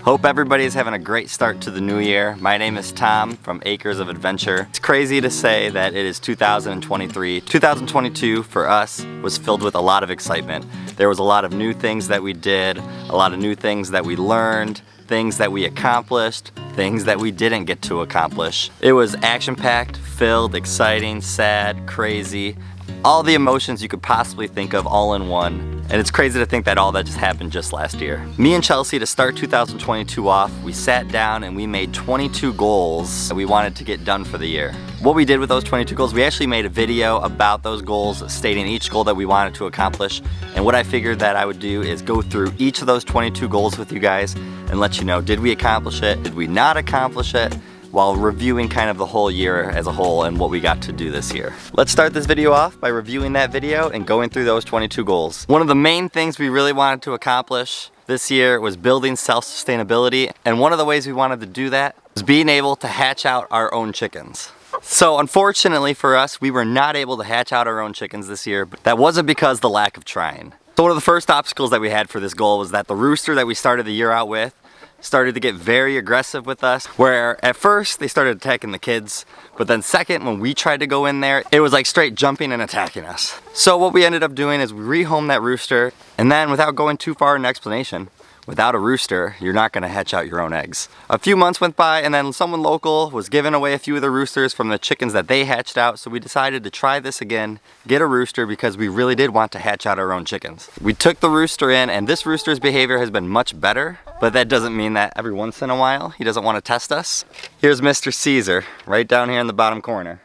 Hope everybody's having a great start to the new year. My name is Tom from Acres of Adventure. It's crazy to say that it is 2023. 2022 for us was filled with a lot of excitement. There was a lot of new things that we did, a lot of new things that we learned, things that we accomplished, things that we didn't get to accomplish. It was action-packed, filled, exciting, sad, crazy, all the emotions you could possibly think of all in one. And it's crazy to think that all that just happened just last year. Me and Chelsea, to start 2022 off, we sat down and we made 22 goals that we wanted to get done for the year. What we did with those 22 goals, we actually made a video about those goals, stating each goal that we wanted to accomplish. And what I figured that I would do is go through each of those 22 goals with you guys and let you know, did we accomplish it? Did we not accomplish it? While reviewing kind of the whole year as a whole and what we got to do this year. Let's start this video off by reviewing that video and going through those 22 goals. One of the main things we really wanted to accomplish this year was building self-sustainability, and one of the ways we wanted to do that was being able to hatch out our own chickens. So unfortunately for us, we were not able to hatch out our own chickens this year, but that wasn't because of the lack of trying. So one of the first obstacles that we had for this goal was that the rooster that we started the year out with started to get very aggressive with us, where at first they started attacking the kids, but then second, when we tried to go in there, it was like straight jumping and attacking us. So what we ended up doing is we rehomed that rooster, and then without going too far in explanation, without a rooster, you're not gonna hatch out your own eggs. A few months went by and then someone local was giving away a few of the roosters from the chickens that they hatched out, so we decided to try this again, get a rooster, because we really did want to hatch out our own chickens. We took the rooster in, and this rooster's behavior has been much better, but that doesn't mean that every once in a while he doesn't want to test us. Here's Mr. Caesar, right down here in the bottom corner.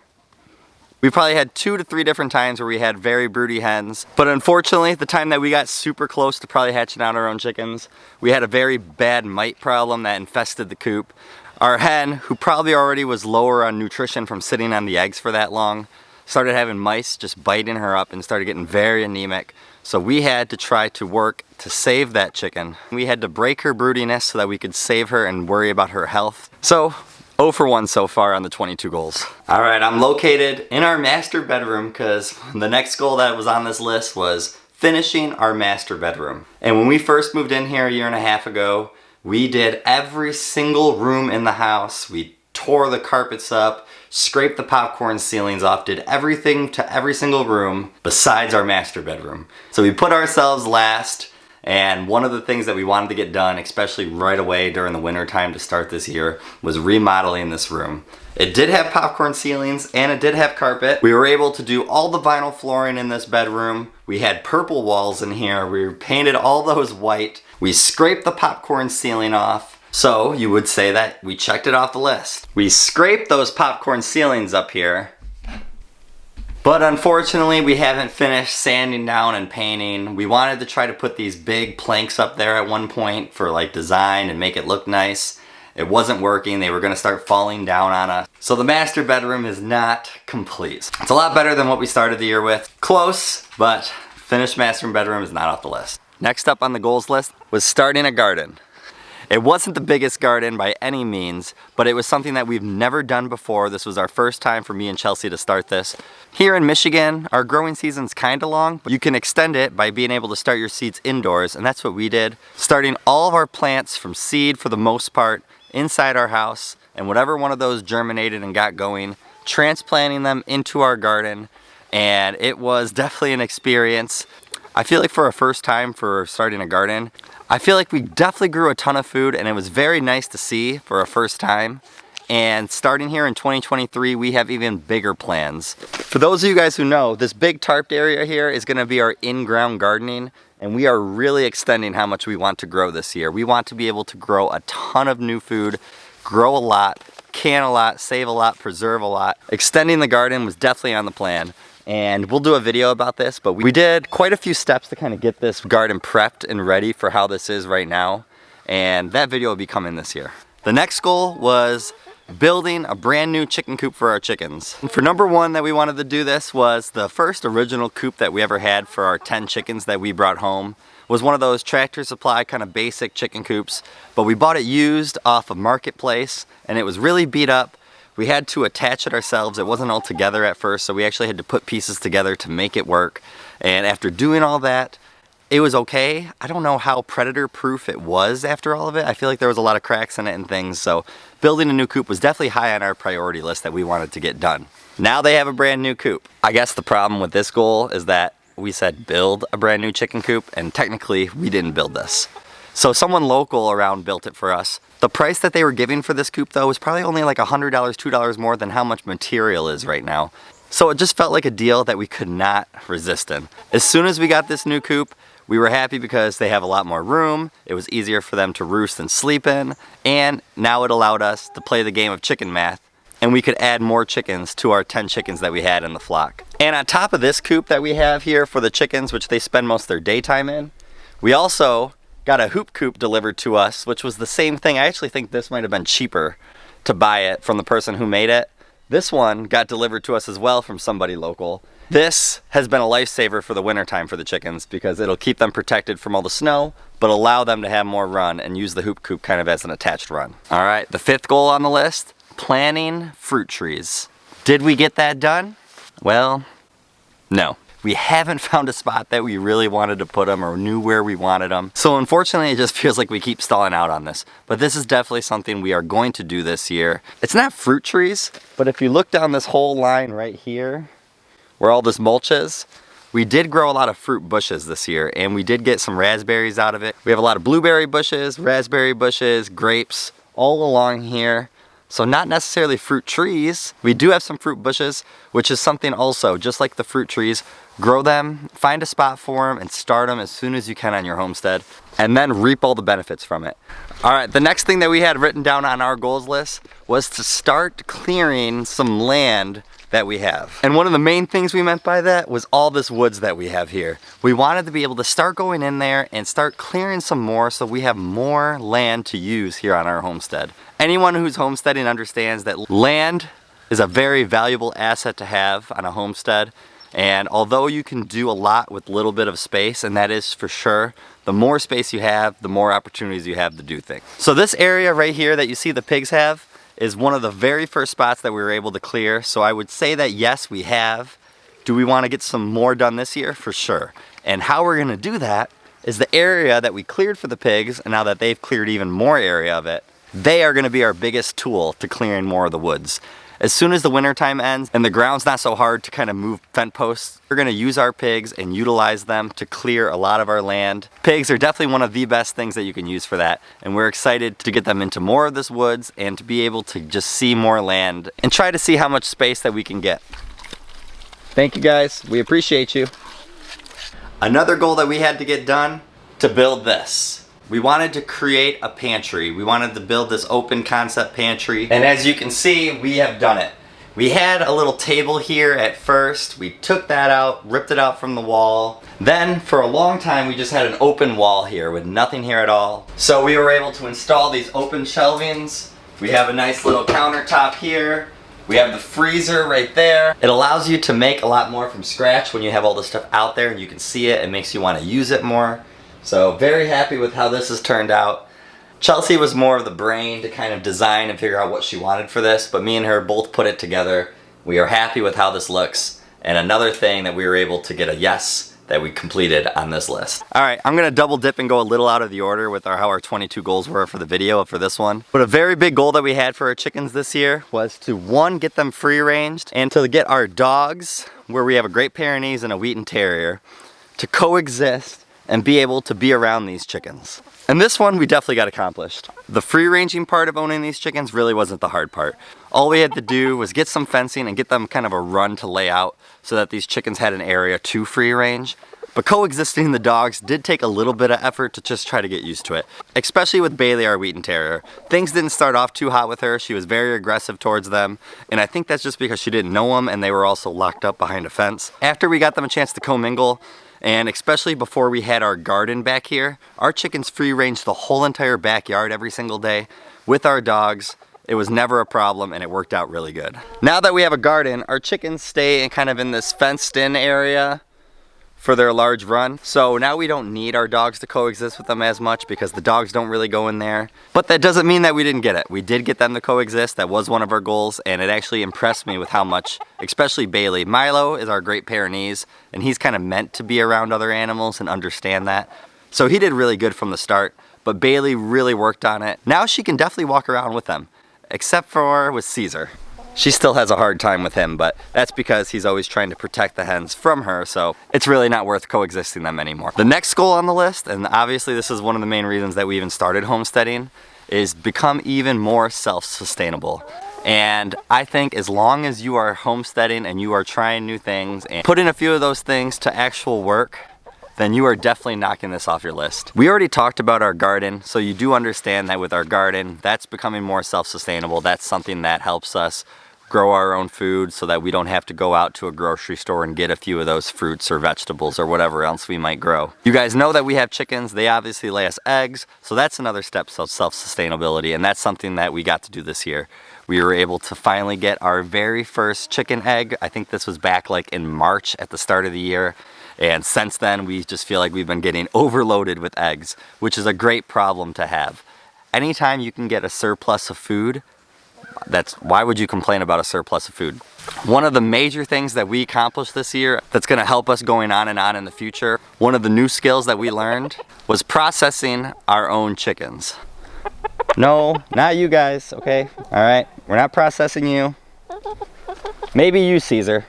We probably had 2 to 3 different times where we had very broody hens, but unfortunately the time that we got super close to probably hatching out our own chickens, we had a very bad mite problem that infested the coop. Our hen, who probably already was lower on nutrition from sitting on the eggs for that long, started having mice just biting her up and started getting very anemic. So we had to try to work to save that chicken. We had to break her broodiness so that we could save her and worry about her health. So 0 for 1 so far on the 22 goals. All right, I'm located in our master bedroom because the next goal that was on this list was finishing our master bedroom. And when we first moved in here a year and a half ago, we did every single room in the house. We tore the carpets up, scraped the popcorn ceilings off, did everything to every single room besides our master bedroom. So we put ourselves last. And one of the things that we wanted to get done, especially right away during the winter time to start this year, was remodeling this room. It did have popcorn ceilings and it did have carpet. We were able to do all the vinyl flooring in this bedroom. We had purple walls in here. We painted all those white. We scraped the popcorn ceiling off. So you would say that we checked it off the list. We scraped those popcorn ceilings up here. But unfortunately, we haven't finished sanding down and painting. We wanted to try to put these big planks up there at one point for like design and make it look nice. It wasn't working. They were gonna start falling down on us. So the master bedroom is not complete. It's a lot better than what we started the year with. Close, but finished master bedroom is not off the list. Next up on the goals list was starting a garden. It wasn't the biggest garden by any means, but it was something that we've never done before. This was our first time for me and Chelsea to start this. Here in Michigan, our growing season's kind of long, but you can extend it by being able to start your seeds indoors, and that's what we did. Starting all of our plants from seed for the most part inside our house, and whatever one of those germinated and got going, transplanting them into our garden, and it was definitely an experience. I feel like for a first time for starting a garden, I feel like we definitely grew a ton of food, and it was very nice to see for a first time. And starting here in 2023, we have even bigger plans. For those of you guys who know, this big tarped area here is gonna be our in-ground gardening, and we are really extending how much we want to grow this year. We want to be able to grow a ton of new food, grow a lot, can a lot, save a lot, preserve a lot. Extending the garden was definitely on the plan. And we'll do a video about this, but we did quite a few steps to kind of get this garden prepped and ready for how this is right now. And that video will be coming this year. The next goal was building a brand new chicken coop for our chickens. And for number 1 that we wanted to do this was the first original coop that we ever had for our 10 chickens that we brought home. Was one of those Tractor Supply kind of basic chicken coops, but we bought it used off of Marketplace, and it was really beat up. We had to attach it ourselves. It wasn't all together at first, so we actually had to put pieces together to make it work. And after doing all that, it was okay. I don't know how predator proof it was after all of it. I feel like there was a lot of cracks in it and things, so building a new coop was definitely high on our priority list that we wanted to get done. Now they have a brand new coop. I guess the problem with this goal is that we said build a brand new chicken coop, and technically we didn't build this. So someone local around built it for us. The price that they were giving for this coop though was probably only like $100, $2 more than how much material is right now. So it just felt like a deal that we could not resist in. As soon as we got this new coop, we were happy because they have a lot more room, it was easier for them to roost and sleep in, and now it allowed us to play the game of chicken math, and we could add more chickens to our 10 chickens that we had in the flock. And on top of this coop that we have here for the chickens, which they spend most of their daytime in, we also got a hoop coop delivered to us, which was the same thing. I actually think this might have been cheaper to buy it from the person who made it. This one got delivered to us as well from somebody local. This has been a lifesaver for the wintertime for the chickens because it'll keep them protected from all the snow, but allow them to have more run and use the hoop coop kind of as an attached run. All right, the 5th goal on the list, planting fruit trees. Did we get that done? Well, no. We haven't found a spot that we really wanted to put them or knew where we wanted them. So unfortunately, it just feels like we keep stalling out on this. But this is definitely something we are going to do this year. It's not fruit trees, but if you look down this whole line right here, where all this mulch is, we did grow a lot of fruit bushes this year, and we did get some raspberries out of it. We have a lot of blueberry bushes, raspberry bushes, grapes, all along here. So not necessarily fruit trees. We do have some fruit bushes, which is something also, just like the fruit trees, grow them, find a spot for them, and start them as soon as you can on your homestead, and then reap all the benefits from it. All right, the next thing that we had written down on our goals list was to start clearing some land that we have. And one of the main things we meant by that was all this woods that we have here. We wanted to be able to start going in there and start clearing some more so we have more land to use here on our homestead. Anyone who's homesteading understands that land is a very valuable asset to have on a homestead. And although you can do a lot with a little bit of space, and that is for sure, the more space you have, the more opportunities you have to do things. So this area right here that you see the pigs have is one of the very first spots that we were able to clear. So I would say that yes, we have. Do we want to get some more done this year? For sure. And how we're gonna do that is the area that we cleared for the pigs, and now that they've cleared even more area of it, they are gonna be our biggest tool to clearing more of the woods. As soon as the wintertime ends and the ground's not so hard to kind of move fence posts, we're gonna use our pigs and utilize them to clear a lot of our land. Pigs are definitely one of the best things that you can use for that, and we're excited to get them into more of this woods and to be able to just see more land and try to see how much space that we can get. Thank you guys, we appreciate you. Another goal that we had to get done, to build this. We wanted to create a pantry. We wanted to build this open concept pantry. And as you can see, we have done it. We had a little table here at first. We took that out, ripped it out from the wall. Then for a long time, we just had an open wall here with nothing here at all. So we were able to install these open shelvings. We have a nice little countertop here. We have the freezer right there. It allows you to make a lot more from scratch when you have all this stuff out there and you can see it. It makes you want to use it more. So very happy with how this has turned out. Chelsea was more of the brain to kind of design and figure out what she wanted for this, but me and her both put it together. We are happy with how this looks. And another thing that we were able to get a yes that we completed on this list. All right, I'm gonna double dip and go a little out of the order with how our 22 goals were for the video for this one. But a very big goal that we had for our chickens this year was to, one, get them free ranged, and to get our dogs, where we have a Great Pyrenees and a Wheaten Terrier, to coexist and be able to be around these chickens. And this one we definitely got accomplished. The free ranging part of owning these chickens really wasn't the hard part. All we had to do was get some fencing and get them kind of a run to lay out so that these chickens had an area to free range. But coexisting the dogs did take a little bit of effort to just try to get used to it. Especially with Bailey, our Wheaten Terrier. Things didn't start off too hot with her. She was very aggressive towards them. And I think that's just because she didn't know them and they were also locked up behind a fence. After we got them a chance to commingle, and especially before we had our garden back here, our chickens free ranged the whole entire backyard every single day with our dogs. It was never a problem and it worked out really good. Now that we have a garden, our chickens stay in kind of in this fenced in area for their large run. So now we don't need our dogs to coexist with them as much because the dogs don't really go in there. But that doesn't mean that we didn't get it. We did get them to coexist. That was one of our goals, and it actually impressed me with how much, especially Bailey. Milo is our Great Pyrenees, and he's kind of meant to be around other animals and understand that. So he did really good from the start, but Bailey really worked on it. Now she can definitely walk around with them, except for with Caesar. She still has a hard time with him, but that's because he's always trying to protect the hens from her, so it's really not worth coexisting them anymore. The next goal on the list, and obviously this is one of the main reasons that we even started homesteading, is become even more self-sustainable. And I think as long as you are homesteading and you are trying new things and putting a few of those things to actual work, then you are definitely knocking this off your list. We already talked about our garden, so you do understand that with our garden, that's becoming more self-sustainable. That's something that helps us grow our own food so that we don't have to go out to a grocery store and get a few of those fruits or vegetables or whatever else we might grow. You guys know that we have chickens. They obviously lay us eggs, so that's another step to self-sustainability, and that's something that we got to do this year. We were able to finally get our very first chicken egg. I think this was back like in March at the start of the year. And since then, we just feel like we've been getting overloaded with eggs, which is a great problem to have. Anytime you can get a surplus of food, why would you complain about a surplus of food? One of the major things that we accomplished this year that's gonna help us going on in the future, one of the new skills that we learned was processing our own chickens. No, not you guys, okay? All right, we're not processing you. Maybe you, Caesar.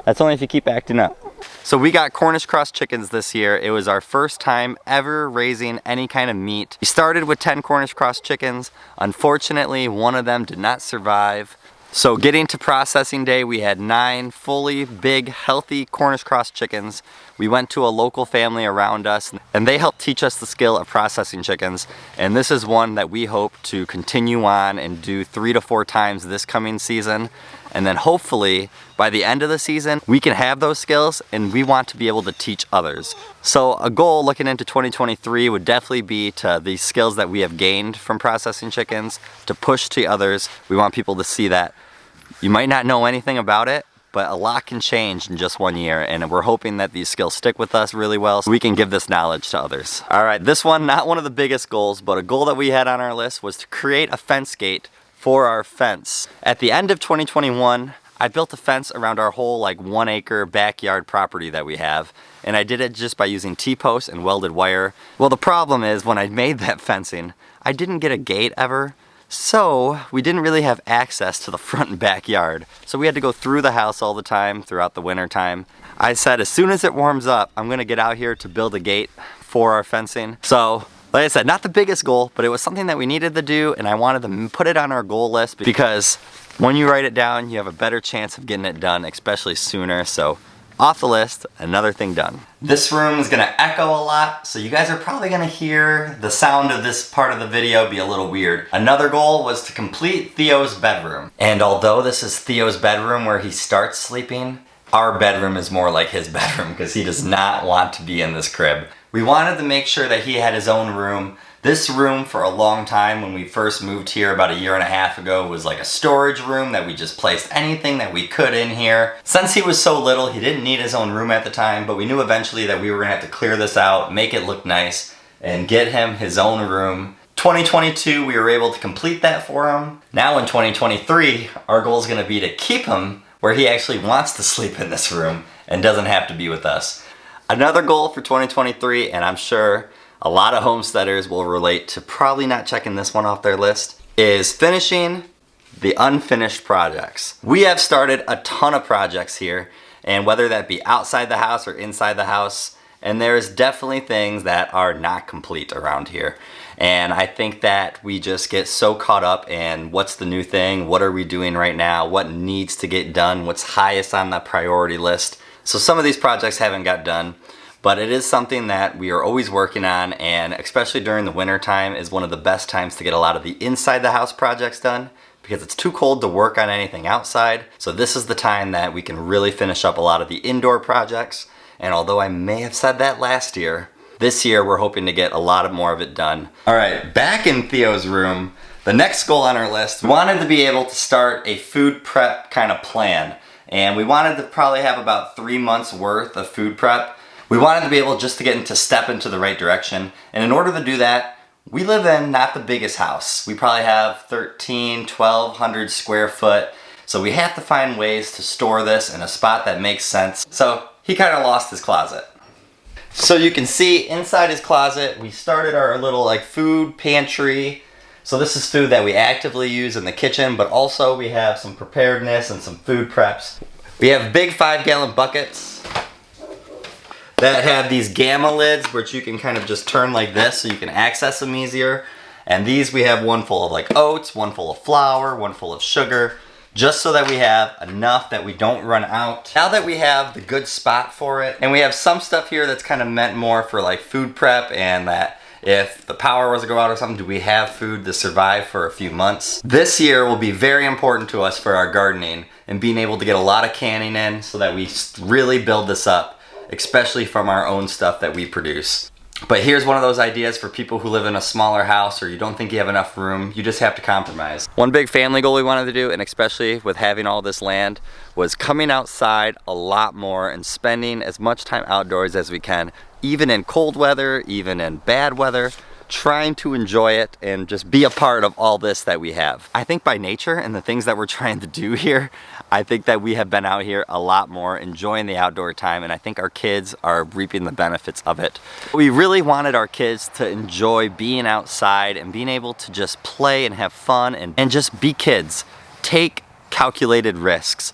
That's only if you keep acting up. So we got Cornish cross chickens this year. It was our first time ever raising any kind of meat. We started with 10 Cornish cross chickens. Unfortunately, one of them did not survive. So getting to processing day, we had 9 fully big, healthy Cornish cross chickens. We went to a local family around us and they helped teach us the skill of processing chickens. And this is one that we hope to continue on and do 3 to 4 times this coming season. And then hopefully by the end of the season, we can have those skills and we want to be able to teach others. So a goal looking into 2023 would definitely be to these skills that we have gained from processing chickens to push to others. We want people to see that you might not know anything about it, but a lot can change in just 1 year, and we're hoping that these skills stick with us really well so we can give this knowledge to others. All right, this one, not one of the biggest goals, but a goal that we had on our list was to create a fence gate for our fence. At the end of 2021, I built a fence around our whole 1 acre backyard property that we have, and I did it just by using T-posts and welded wire. Well, the problem is when I made that fencing, I didn't get a gate ever. So we didn't really have access to the front and backyard. So we had to go through the house all the time throughout the winter time. I said as soon as it warms up, I'm gonna get out here to build a gate for our fencing. So like I said, not the biggest goal, but it was something that we needed to do, and I wanted to put it on our goal list because when you write it down, you have a better chance of getting it done, especially sooner. So off the list, another thing done. This room is gonna echo a lot, so you guys are probably gonna hear the sound of this part of the video be a little weird. Another goal was to complete Theo's bedroom. And although this is Theo's bedroom where he starts sleeping, our bedroom is more like his bedroom because he does not want to be in this crib. We wanted to make sure that he had his own room. This room for a long time when we first moved here about 1.5 years ago was like a storage room that we just placed anything that we could in here. Since he was so little, he didn't need his own room at the time, but we knew eventually that we were gonna have to clear this out, make it look nice, and get him his own room. 2022, we were able to complete that for him. Now in 2023, our goal is gonna be to keep him where he actually wants to sleep in this room and doesn't have to be with us. Another goal for 2023, and I'm sure a lot of homesteaders will relate to probably not checking this one off their list, is finishing the unfinished projects. We have started a ton of projects here, and whether that be outside the house or inside the house, and there's definitely things that are not complete around here. And I think that we just get so caught up in what's the new thing, what are we doing right now, what needs to get done, what's highest on the priority list. So some of these projects haven't got done, but it is something that we are always working on, and especially during the winter time is one of the best times to get a lot of the inside the house projects done because it's too cold to work on anything outside. So this is the time that we can really finish up a lot of the indoor projects. And although I may have said that last year, this year we're hoping to get a lot more of it done. All right, back in Theo's room, the next goal on our list, we wanted to be able to start a food prep kind of plan. and we wanted to probably have about 3 months worth of food prep. We wanted to be able just to get into step into the right direction, and in order to do that, we live in not the biggest house. We probably have 1,200 square foot, so we have to find ways to store this in a spot that makes sense. So he kind of lost his closet. So you can see inside his closet, we started our little like food pantry. So this is food that we actively use in the kitchen, but also we have some preparedness and some food preps. We have big 5-gallon buckets that have these gamma lids, which you can kind of just turn like this so you can access them easier. And these we have one full of like oats, one full of flour, one full of sugar, just so that we have enough that we don't run out. Now that we have the good spot for it, and we have some stuff here that's kind of meant more for like food prep, and that if the power was to go out or something, do we have food to survive for a few months? This year will be very important to us for our gardening and being able to get a lot of canning in so that we really build this up, especially from our own stuff that we produce. But here's one of those ideas for people who live in a smaller house or you don't think you have enough room. You just have to compromise. One big family goal we wanted to do, and especially with having all this land, was coming outside a lot more and spending as much time outdoors as we can, even in cold weather, even in bad weather, trying to enjoy it and just be a part of all this that we have. I think by nature and the things that we're trying to do here, I think that we have been out here a lot more enjoying the outdoor time, and I think our kids are reaping the benefits of it. We really wanted our kids to enjoy being outside and being able to just play and have fun and just be kids. Take calculated risks.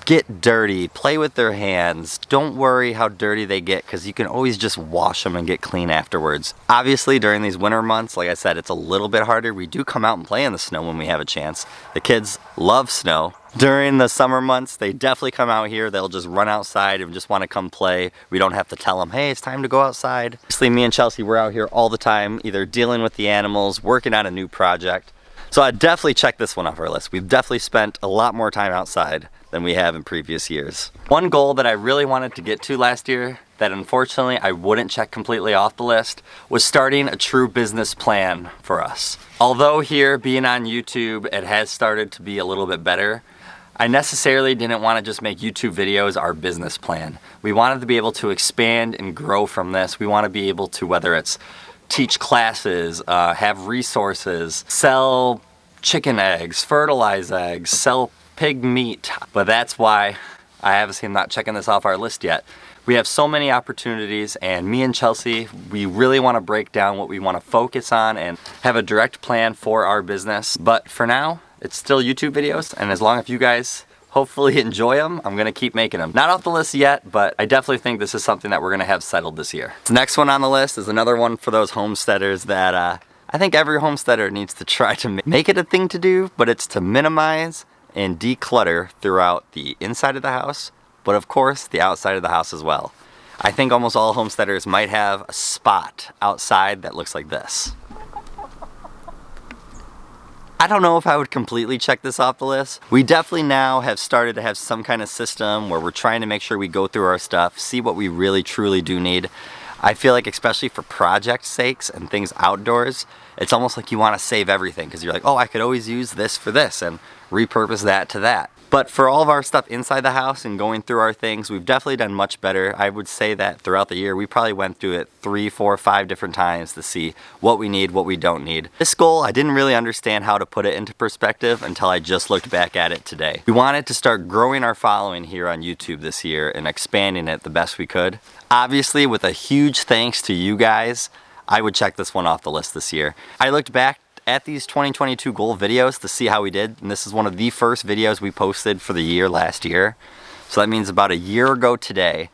Get dirty, play with their hands. Don't worry how dirty they get, because you can always just wash them and get clean afterwards. Obviously during these winter months, like I said, it's a little bit harder. We do come out and play in the snow when we have a chance. The kids love snow. During the summer months, they definitely come out here. They'll just run outside and just want to come play. We don't have to tell them, hey, it's time to go outside. Obviously me and Chelsea, we're out here all the time, either dealing with the animals, working on a new project. So I'd definitely check this one off our list. We've definitely spent a lot more time outside than we have in previous years. One goal that I really wanted to get to last year that unfortunately I wouldn't check completely off the list was starting a true business plan for us. Although here being on YouTube, it has started to be a little bit better, I necessarily didn't want to just make YouTube videos our business plan. We wanted to be able to expand and grow from this. We want to be able to, whether it's teach classes, have resources, sell chicken eggs, fertilize eggs, sell pig meat. But that's why I obviously am not checking this off our list yet. We have so many opportunities, and me and Chelsea, we really want to break down what we want to focus on and have a direct plan for our business. But for now, it's still YouTube videos, and as long as you guys hopefully enjoy them, I'm gonna keep making them. Not off the list yet, but I definitely think this is something that we're gonna have settled this year. The next one on the list is another one for those homesteaders that I think every homesteader needs to try to make it a thing to do, but it's to minimize and declutter throughout the inside of the house, but of course the outside of the house as well. I think almost all homesteaders might have a spot outside that looks like this. I don't know if I would completely check this off the list. We definitely now have started to have some kind of system where we're trying to make sure we go through our stuff, see what we really truly do need. I feel like especially for project sakes and things outdoors, it's almost like you want to save everything because you're like, oh, I could always use this for this and repurpose that to that. But for all of our stuff inside the house and going through our things, we've definitely done much better. I would say that throughout the year, we probably went through it 3, 4, 5 different times to see what we need, what we don't need. This goal, I didn't really understand how to put it into perspective until I just looked back at it today. We wanted to start growing our following here on YouTube this year and expanding it the best we could. Obviously, with a huge thanks to you guys, I would check this one off the list this year. I looked back at these 2022 goal videos to see how we did, and this is one of the first videos we posted for the year last year. So that means about a year ago today.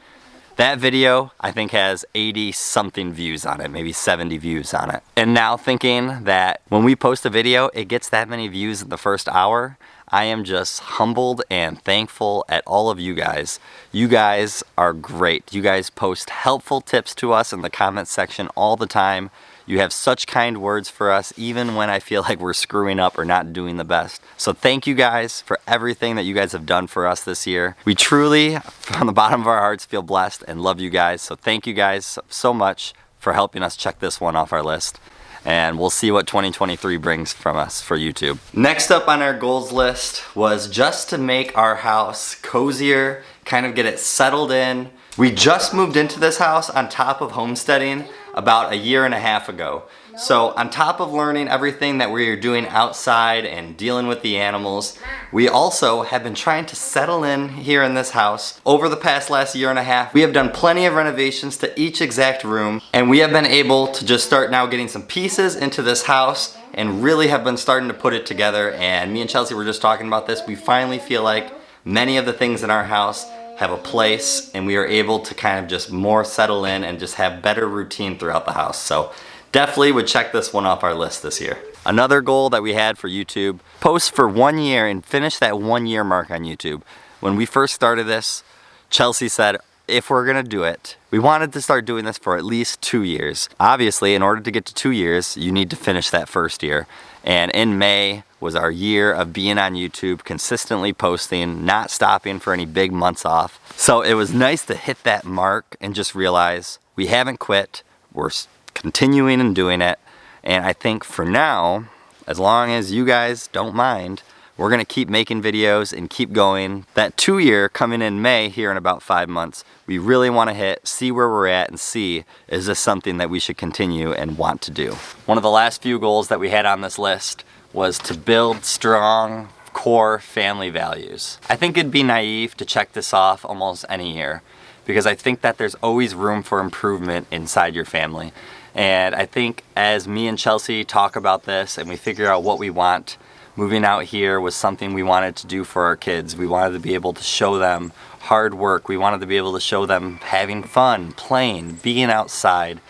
That video I think has 80 something views on it, maybe 70 views on it. And now thinking that when we post a video it gets that many views in the first hour, I am just humbled and thankful at all of you guys. You guys are great. You guys post helpful tips to us in the comment section all the time. You have such kind words for us, even when I feel like we're screwing up or not doing the best. So thank you guys for everything that you guys have done for us this year. We truly, from the bottom of our hearts, feel blessed and love you guys. So thank you guys so much for helping us check this one off our list. and we'll see what 2023 brings from us for YouTube. Next up on our goals list was just to make our house cozier, kind of get it settled in. We just moved into this house on top of homesteading about a year and a half ago. So on top of learning everything that we are doing outside and dealing with the animals, we also have been trying to settle in here in this house. Over the last year and a half, we have done plenty of renovations to each exact room, and we have been able to just start now getting some pieces into this house and really have been starting to put it together. And me and Chelsea were just talking about this. We finally feel like many of the things in our house have a place, and we are able to kind of just more settle in and just have better routine throughout the house. So definitely would check this one off our list this year. Another goal that we had for YouTube, post for 1 year and finish that 1 year mark on YouTube. When we first started this, Chelsea said, if we're gonna do it, we wanted to start doing this for at least 2 years. Obviously, in order to get to 2 years, you need to finish that first year. And in May was our year of being on YouTube, consistently posting, not stopping for any big months off. So it was nice to hit that mark and just realize we haven't quit, we're continuing and doing it. And I think for now, as long as you guys don't mind, we're gonna keep making videos and keep going. That 2 year coming in May here in about 5 months, we really wanna hit, see where we're at and see, is this something that we should continue and want to do? One of the last few goals that we had on this list was to build strong core family values. I think it'd be naive to check this off almost any year, because I think that there's always room for improvement inside your family. And I think as me and Chelsea talk about this and we figure out what we want, moving out here was something we wanted to do for our kids. We wanted to be able to show them hard work. We wanted to be able to show them having fun, playing, being outside,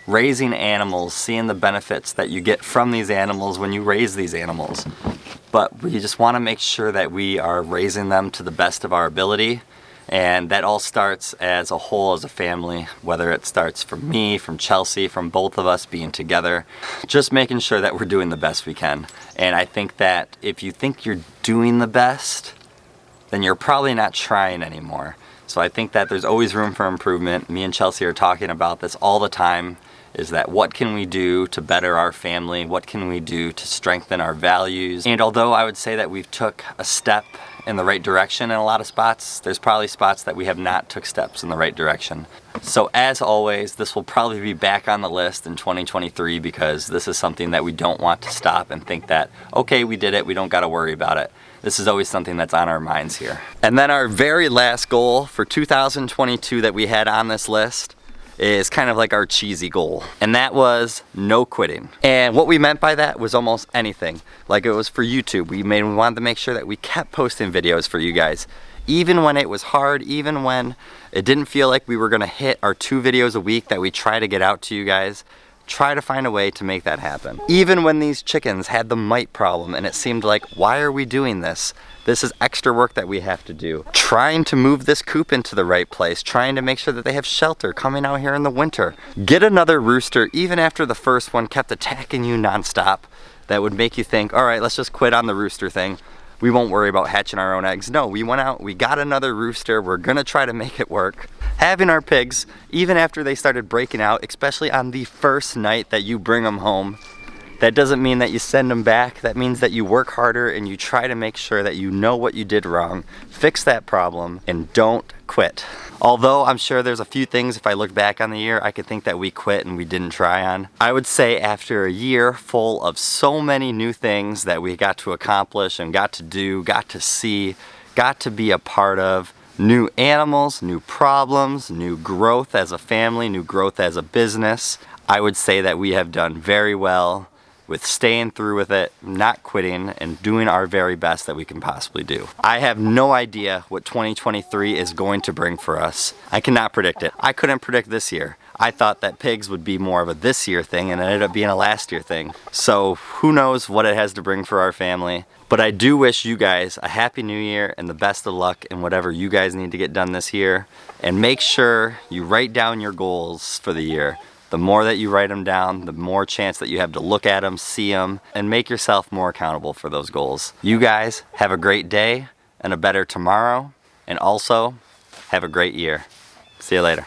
raising animals, seeing the benefits that you get from these animals when you raise these animals. But we just want to make sure that we are raising them to the best of our ability. And that all starts as a whole, as a family, whether it starts from me, from Chelsea, from both of us being together, just making sure that we're doing the best we can. And I think that if you think you're doing the best, then you're probably not trying anymore. So I think that there's always room for improvement. Me and Chelsea are talking about this all the time, is that what can we do to better our family? What can we do to strengthen our values? And although I would say that we've took a step in the right direction in a lot of spots, there's probably spots that we have not took steps in the right direction. So as always, this will probably be back on the list in 2023, because this is something that we don't want to stop and think that, okay, we did it, we don't gotta worry about it. This is always something that's on our minds here. And then our very last goal for 2022 that we had on this list is kind of like our cheesy goal, and that was no quitting. And what we meant by that was almost anything. Like it was for YouTube, we wanted to make sure that we kept posting videos for you guys, even when it was hard, even when it didn't feel like we were gonna hit our 2 videos a week that we try to get out to you guys. Try to find a way to make that happen. Even when these chickens had the mite problem and it seemed like, why are we doing this? This is extra work that we have to do. Trying to move this coop into the right place, trying to make sure that they have shelter coming out here in the winter. Get another rooster even after the first one kept attacking you nonstop. That would make you think, all right, let's just quit on the rooster thing. We won't worry about hatching our own eggs. No, we went out, we got another rooster, we're gonna try to make it work. Having our pigs, even after they started breaking out, especially on the first night that you bring them home, that doesn't mean that you send them back. That means that you work harder and you try to make sure that you know what you did wrong, fix that problem, and don't quit. Although I'm sure there's a few things, if I look back on the year, I could think that we quit and we didn't try on. I would say after a year full of so many new things that we got to accomplish and got to do, got to see, got to be a part of, new animals, new problems, new growth as a family, new growth as a business, I would say that we have done very well with staying through with it, not quitting, and doing our very best that we can possibly do. I have no idea what 2023 is going to bring for us. I cannot predict it. I couldn't predict this year. I thought that pigs would be more of a this year thing, and it ended up being a last year thing. So who knows what it has to bring for our family. But I do wish you guys a happy new year and the best of luck in whatever you guys need to get done this year. And make sure you write down your goals for the year. The more that you write them down, the more chance that you have to look at them, see them, and make yourself more accountable for those goals. You guys have a great day and a better tomorrow, and also have a great year. See you later.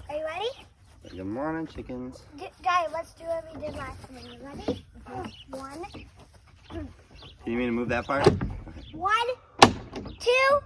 Are you ready? Good morning, chickens. Guys, let's do what we did last time. You ready? One. You mean to move that part? 1, 2,